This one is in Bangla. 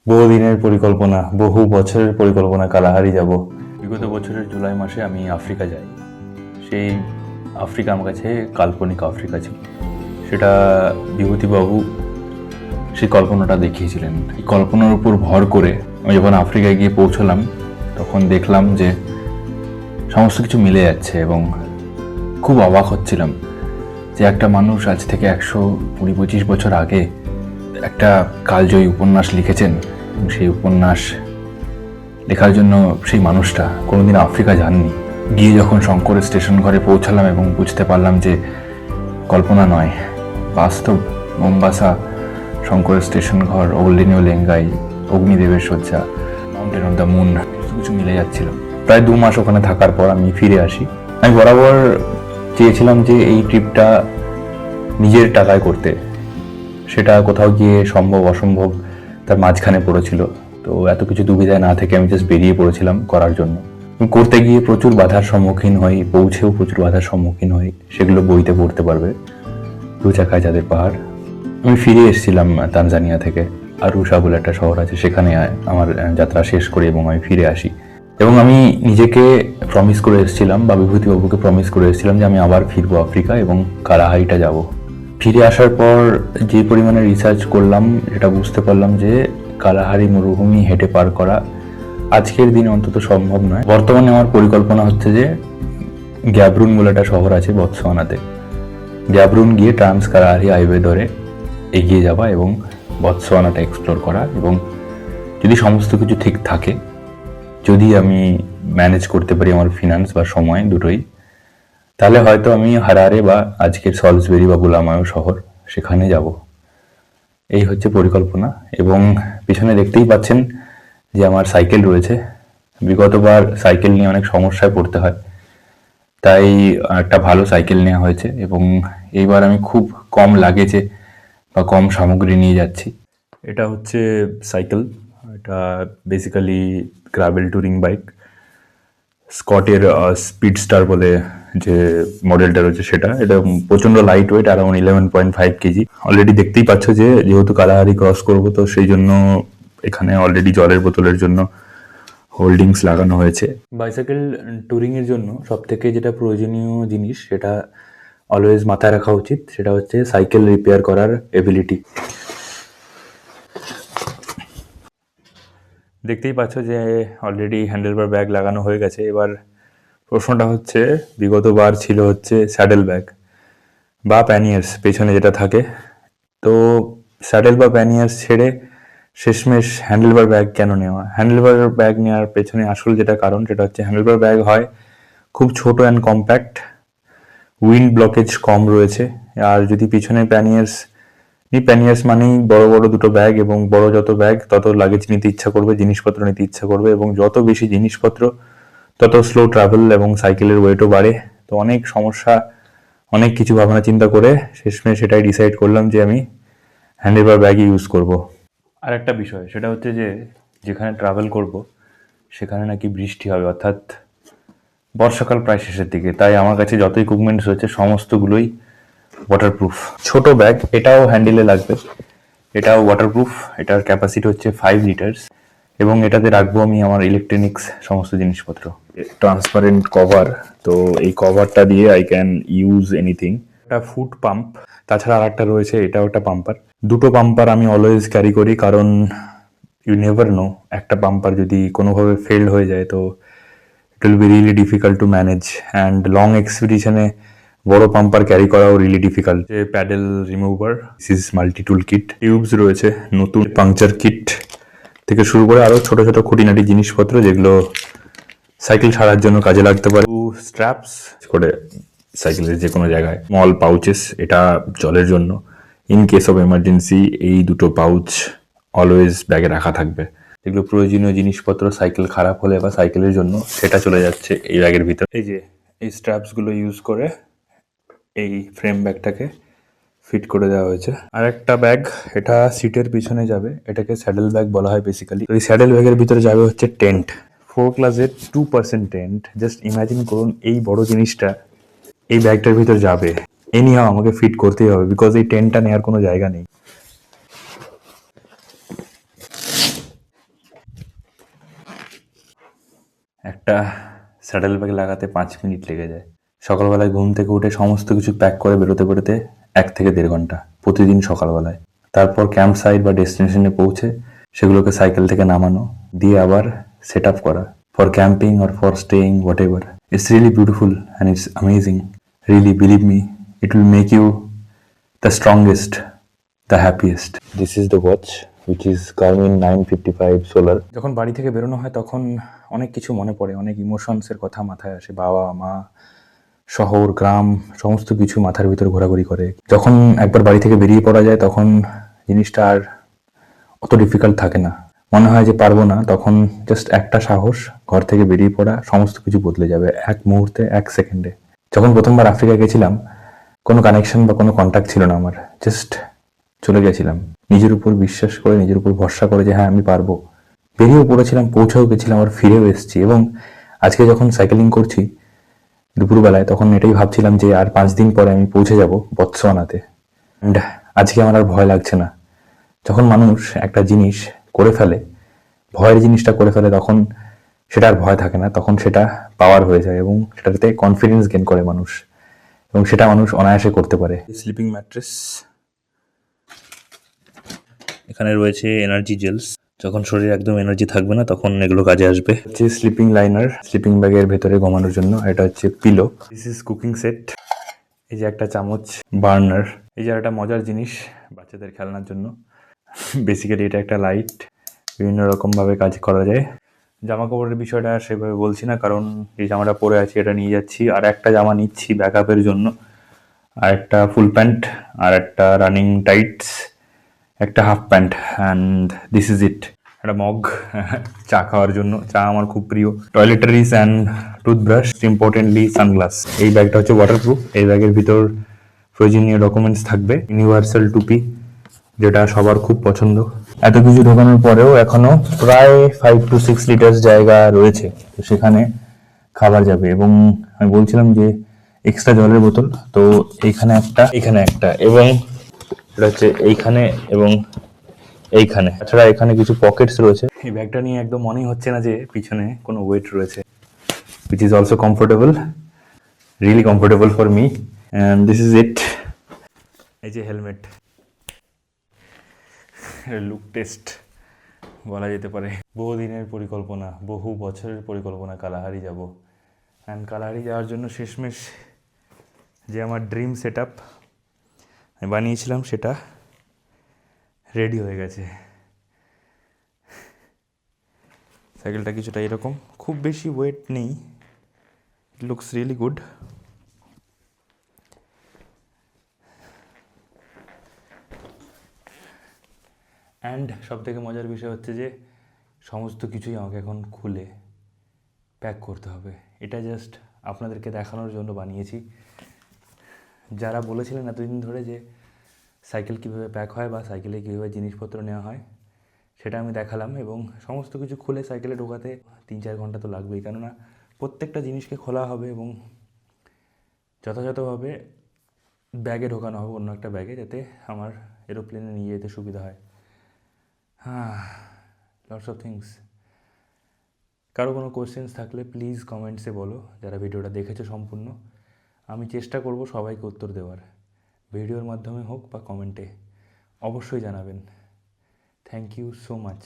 বহুদিনের পরিকল্পনা, বহু বছরের পরিকল্পনা, কালাহারি যাব। বিগত বছরের জুলাই মাসে আমি আফ্রিকা যাই। সেই আফ্রিকা আমার কাছে কাল্পনিক আফ্রিকা ছিল। সেটা বিভূতিবাবু সেই কল্পনাটা দেখিয়েছিলেন। এই কল্পনার উপর ভর করে আমি যখন আফ্রিকায় গিয়ে পৌঁছলাম তখন দেখলাম যে সমস্ত কিছু মিলে যাচ্ছে এবং খুব অবাক হচ্ছিলাম যে একটা মানুষ আজ থেকে 120-25 বছর আগে একটা কালজয়ী উপন্যাস লিখেছেন এবং সেই উপন্যাস লেখার জন্য সেই মানুষটা কোনোদিন আফ্রিকা যাননি। গিয়ে যখন শঙ্কর স্টেশন ঘরে পৌঁছালাম এবং বুঝতে পারলাম যে কল্পনা নয়, বাস্তব মোম্বাসা শঙ্কর স্টেশন ঘর, ওল্ডিনিও লেঙ্গাই, অগ্নিদেবের শয্যা, মাউন্টেন অফ দ্য মুন, কিছু মিলে যাচ্ছিল। প্রায় 2 মাস ওখানে থাকার পর আমি ফিরে আসি। আমি বরাবর চেয়েছিলাম যে এই ট্রিপটা নিজের টাকায় করতে। সেটা কোথাও গিয়ে সম্ভব অসম্ভব তার মাঝখানে পড়েছিল। তো এত কিছু দুবিধায় না থেকে আমি জাস্ট বেরিয়ে পড়েছিলাম করার জন্য। করতে গিয়ে প্রচুর বাধার সম্মুখীন হই, পৌঁছেও প্রচুর বাধার সম্মুখীন হই। সেগুলো বইতে পড়তে পারবে, 2 চাকায় যাদের পাহাড়। আমি ফিরে এসেছিলাম তানজানিয়া থেকে, আরুশা বলে একটা শহর আছে, সেখানে আমার যাত্রা শেষ করি এবং আমি ফিরে আসি। এবং আমি নিজেকে প্রমিস করে এসেছিলাম বা বিভূতিবাবুকে প্রমিস করে এসেছিলাম যে আমি আবার ফিরবো আফ্রিকা এবং কালাহারিটা যাব। ফিরে আসার পর যে পরিমাণে রিসার্চ করলাম সেটা বুঝতে পারলাম যে কালাহারি মরুভূমি হেঁটে পার করা আজকের দিনে অন্তত সম্ভব নয়। বর্তমানে আমার পরিকল্পনা হচ্ছে যে গ্যাবরুন বলে একটা শহর আছে বতসোয়ানাতে, গ্যাবরুন গিয়ে ট্রান্স কালাহারি হাইওয়ে ধরে এগিয়ে যাওয়া এবং বতসোয়ানাটা এক্সপ্লোর করা। এবং যদি সমস্ত কিছু ঠিক থাকে, যদি আমি ম্যানেজ করতে পারি আমার ফিনান্স বা সময় দুটোই, তাহলে হয়তো আমি হারারে বা আজকের সলসবেরি বা বুলামায়ু শহর সেখানে যাব। এই হচ্ছে পরিকল্পনা। এবং পিছনে দেখতেই পাচ্ছেন যে আমার সাইকেল রয়েছে। বিগতবার সাইকেল নিয়ে অনেক সমস্যায় পড়তে হয়, তাই একটা ভালো সাইকেল নেওয়া হয়েছে এবং এইবার আমি খুব কম লাগেজে বা কম সামগ্রী নিয়ে যাচ্ছি। এটা হচ্ছে সাইকেল, এটা বেসিক্যালি গ্রাভেল টুরিং বাইক। স্কটের স্পিড স্টার বলে যে মডেলটা রয়েছে সেটা। এটা প্রচণ্ড light weight, around 11.5 KG. Already দেখতেই পাচ্ছ যে যেহেতু কালাহারি ক্রস করবো, তো সেই জন্য এখানে অলরেডি জলের বোতলের জন্য হোল্ডিংস লাগানো হয়েছে। বাইসাইকেল ট্যুরিংয়ের জন্য সব থেকে যেটা প্রয়োজনীয় জিনিস সেটা অলওয়েজ মাথায় রাখা উচিত, সেটা হচ্ছে সাইকেল রিপেয়ার করার এবিলিটি। দেখতেই পাচ্ছ যে অলরেডি হ্যান্ডেলবার ব্যাগ লাগানো হয়ে গেছে। এবার প্রশ্নটা হচ্ছে, বিগতবার ছিল হচ্ছে স্যাডেল ব্যাগ বা প্যানিয়ার্স পেছনে যেটা থাকে, তো স্যাডেল বা প্যানিয়ার্স ছেড়ে শেষমেশ হ্যান্ডেলবার ব্যাগ কেন নেওয়া? হ্যান্ডেলবার ব্যাগ নেওয়ার পেছনে আসল যেটা কারণ সেটা হচ্ছে হ্যান্ডেলবার ব্যাগ হয় খুব ছোট অ্যান্ড কম্প্যাক্ট, উইন্ড ব্লকেজ কম রয়েছে। আর যদি পিছনে প্যানিয়ার্স মানেই বড় বড় দুটো ব্যাগ, এবং বড় যত ব্যাগ তত লাগেজ নিতে ইচ্ছা করবে, জিনিসপত্র নিতে ইচ্ছা করবে, এবং যত বেশি জিনিসপত্র তত স্লো ট্রাভেল এবং সাইকেলের ওয়েটও বাড়ে। তো অনেক সমস্যা, অনেক কিছু ভাবনা চিন্তা করে শেষমেশ সেটাই ডিসাইড করলাম যে আমি হ্যান্ডেলবার ব্যাগই ইউজ করব। আর একটা বিষয় সেটা হচ্ছে যে যেখানে ট্রাভেল করব সেখানে নাকি বৃষ্টি হবে, অর্থাৎ বর্ষাকাল প্রায় শেষের দিকে। তাই আমার কাছে যত ইকুইপমেন্টস রয়েছে সমস্তগুলোই ওয়াটারপ্রুফ। ছোট ব্যাগ, এটাও হ্যান্ডেলে লাগবে, এটাও ওয়াটারপ্রুফ। এটার ক্যাপাসিটি হচ্ছে 5 লিটার্স এবং এটাতে রাখবো আমি আমার ইলেকট্রনিক্স সমস্ত জিনিসপত্র। ট্রান্সপারেন্ট কভার, তো এই কভারটা দিয়ে আই ক্যান ইউজ এনিথিং। একটা ফুট পাম্প, তাছাড়া আর একটা রয়েছে, এটাও একটা পাম্পার। দুটো পাম্পার আমি অলওয়েজ ক্যারি করি, কারণ ইউ নেভার নো, একটা পাম্পার যদি কোনোভাবে ফেল হয়ে যায় তো it will be really difficult to manage. And long এক্সপিডিশনে বড় পাম্পার ক্যারি করাও really difficult. Pedal remover, this is multi tool kit, tubes রয়েছে, নতুন পাংচার কিট থেকে শুরু করে আরও ছোট ছোট খুঁটিনাটি জিনিসপত্র যেগুলো সাইকেল ছাড়ার জন্য কাজে লাগতে পারে। স্ট্র্যাপস করে সাইকেলের যে কোনো জায়গায়। স্মল পাউচেস, এটা জলের জন্য, ইন কেস অফ এমার্জেন্সি এই দুটো পাউচ অলওয়েজ ব্যাগে রাখা থাকবে। যেগুলো প্রয়োজনীয় জিনিসপত্র সাইকেল খারাপ হলে বা সাইকেলের জন্য, সেটা চলে যাচ্ছে এই ব্যাগের ভিতর। এই যে এই স্ট্র্যাপসগুলো ইউজ করে এই ফ্রেম ব্যাগটাকে ফিট করে দেওয়া হয়েছে। আর একটা ব্যাগ, এটা সিটের পিছনে যাবে, এটাকে স্যাডেল ব্যাগ বলা হয় বেসিক্যালি। এই স্যাডেল ব্যাগের ভিতরে যাবে হচ্ছে টেন্ট, 4 ক্লাসের 2% টেন্ট। জাস্ট ইমাজিন করুন এই বড় জিনিসটা এই ব্যাগটার ভিতর যাবে। এনিহাও আমাকে ফিট করতেই হবে, বিকজ এই টেন্টটা নেওয়ার কোনো জায়গা নেই। একটা স্যাডেল ব্যাগ লাগাতে 5 মিনিট লেগে যায়। সকালবেলায় ঘুম থেকে উঠে সমস্ত কিছু প্যাক করে বেরোতে বেরোতে 1 থেকে 1.5 ঘন্টা প্রতিদিন সকালবেলায়। তারপর ক্যাম্প সাইট বা ডেস্টিনেশনে পৌঁছে সেগুলোকে সাইকেল থেকে নামানো, দিয়ে আবার সেট আপ করা for camping or for staying whatever. It's really beautiful and it's amazing. Really believe me, it will make you the strongest, the happiest. This is the watch which is Garmin 955 solar. যখন বাড়ি থেকে বেরোনো হয় তখন অনেক কিছু মনে পড়ে, অনেক ইমোশনসের কথা মাথায় আসে। বাবা মা, শহর, গ্রাম, সমস্ত কিছু মাথার ভিতর ঘোরাঘুরি করে। যখন একবার বাড়ি থেকে বেরিয়ে পড়া যায় তখন জিনিসটা আর অত ডিফিকাল্ট থাকে না। মনে হয় যে পারবো না, তখন জাস্ট একটা সাহস, ঘর থেকে বেরিয়ে পড়া, সমস্ত কিছু বদলে যাবে এক মুহূর্তে, 1 সেকেন্ডে। যখন প্রথমবার আফ্রিকা গেছিলাম কোনো কানেকশন বা কোনো কন্ট্যাক্ট ছিল না আমার, জাস্ট চলে গেছিলাম নিজের উপর বিশ্বাস করে, নিজের উপর ভরসা করে যে হ্যাঁ আমি পারবো। বেরিয়েও পড়েছিলাম, পৌঁছেও গেছিলাম, আর ফিরেও এসেছি। এবং আজকে যখন সাইকেলিং করছি দুপুরবেলায়, তখন এটাই ভাবছিলাম যে আর 5 দিন পরে আমি পৌঁছে যাব বতসোয়ানাতে। অ্যান্ড আজকে আমার আর ভয় লাগছে না। যখন মানুষ একটা জিনিস করে ফেলে, ভয়ের জিনিসটা করে ফেলে, তখন সেটা আর ভয় থাকে না, তখন সেটা পাওয়ার হয়ে যায় এবং সেটাতে কনফিডেন্স গেইন করে মানুষ, এবং সেটা মানুষ অনায়াসে করতে পারে। স্লিপিং ম্যাট্রেস, এখানে রয়েছে এনার্জি জেলস, যখন শরীরে একদম এনার্জি থাকবে না তখন এগুলো কাজে আসবে। হচ্ছে স্লিপিং লাইনার, স্লিপিং ব্যাগের ভেতরে ঘুমানোর জন্য। এটা হচ্ছে pillow. This is cooking set. এই যে একটা চামচ, বার্নার। এই যে একটা মজার জিনিস বাচ্চাদের খেলনার জন্য। বেসিক্যালি এটা একটা লাইট, বিভিন্ন রকমভাবে কাজ করা যায়। জামা কাপড়ের বিষয়টা সেভাবে বলছি না, কারণ এই জামাটা পরে আছি এটা নিয়ে যাচ্ছি, আর একটা জামা নিচ্ছি ব্যাকআপের জন্য, আর একটা ফুল প্যান্ট, আর একটা রানিং টাইটস, একটা half pant, and this is it. একটা মগ, চা খাওয়ার জন্য, চা আমার খুব প্রিয়। Toiletries and toothbrush, importantly sunglass. এই ব্যাগটা হচ্ছে ওয়াটারপ্রুফ। এই ব্যাগের ভিতর প্রয়োজনীয় ডকুমেন্টস থাকবে, ইউনিভার্সাল টুপি যেটা সবার খুব পছন্দ। এত কিছু ঢোকানোর পরেও এখনো প্রায় 5 to 6 লিটার জায়গা রয়েছে, তো সেখানে খাবার যাবে। এবং আমি বলছিলাম যে এক্সট্রা জলের বোতল, তো এইখানে একটা, এখানে একটা, এবং এটা হচ্ছে এইখানে এবং এইখানে। তাছাড়া এখানে কিছু পকেটস রয়েছে। এই ব্যাগটা নিয়ে একদম মনেই হচ্ছে না যে পিছনে কোনো ওয়েট রয়েছে, which is also comfortable, really comfortable for me, and this is it. এই যে হেলমেট, লুক টেস্ট বলা যেতে পারে। বহুদিনের পরিকল্পনা, বহু বছরের পরিকল্পনা, কালাহারি যাব। অ্যান্ড কালাহারি যাওয়ার জন্য শেষমেশ যে আমার ড্রিম সেট আপ আমি বানিয়েছিলাম সেটা রেডি হয়ে গেছে। সাইকেলটা কিছুটা এরকম, খুব বেশি ওয়েট নেই, it looks really good. And সবথেকে মজার বিষয় হচ্ছে যে সমস্ত কিছুই আমাকে এখন খুলে প্যাক করতে হবে। এটা জাস্ট আপনাদেরকে দেখানোর জন্য বানিয়েছি। যারা বলেছিলেন এতদিন ধরে যে সাইকেল কীভাবে প্যাক হয় বা সাইকেলে কীভাবে জিনিসপত্র নেওয়া হয়, সেটা আমি দেখালাম। এবং সমস্ত কিছু খুলে সাইকেলে ঢোকাতে 3-4 ঘন্টা তো লাগবেই, কেননা প্রত্যেকটা জিনিসকে খোলা হবে এবং যথাযথভাবে ব্যাগে ঢোকানো হবে, অন্য একটা ব্যাগে, যাতে আমার এরোপ্লেনে নিয়ে যেতে সুবিধা হয়। হ্যাঁ, লটস অফ থিংস। কারো কোনো কোয়েশ্চেন্স থাকলে প্লিজ কমেন্টসে বলো, যারা ভিডিওটা দেখেছো সম্পূর্ণ। আমি চেষ্টা করব সবাইকে উত্তর দেওয়ার, ভিডিওর মাধ্যমে হোক বা কমেন্টে, অবশ্যই জানাবেন। Thank you so much.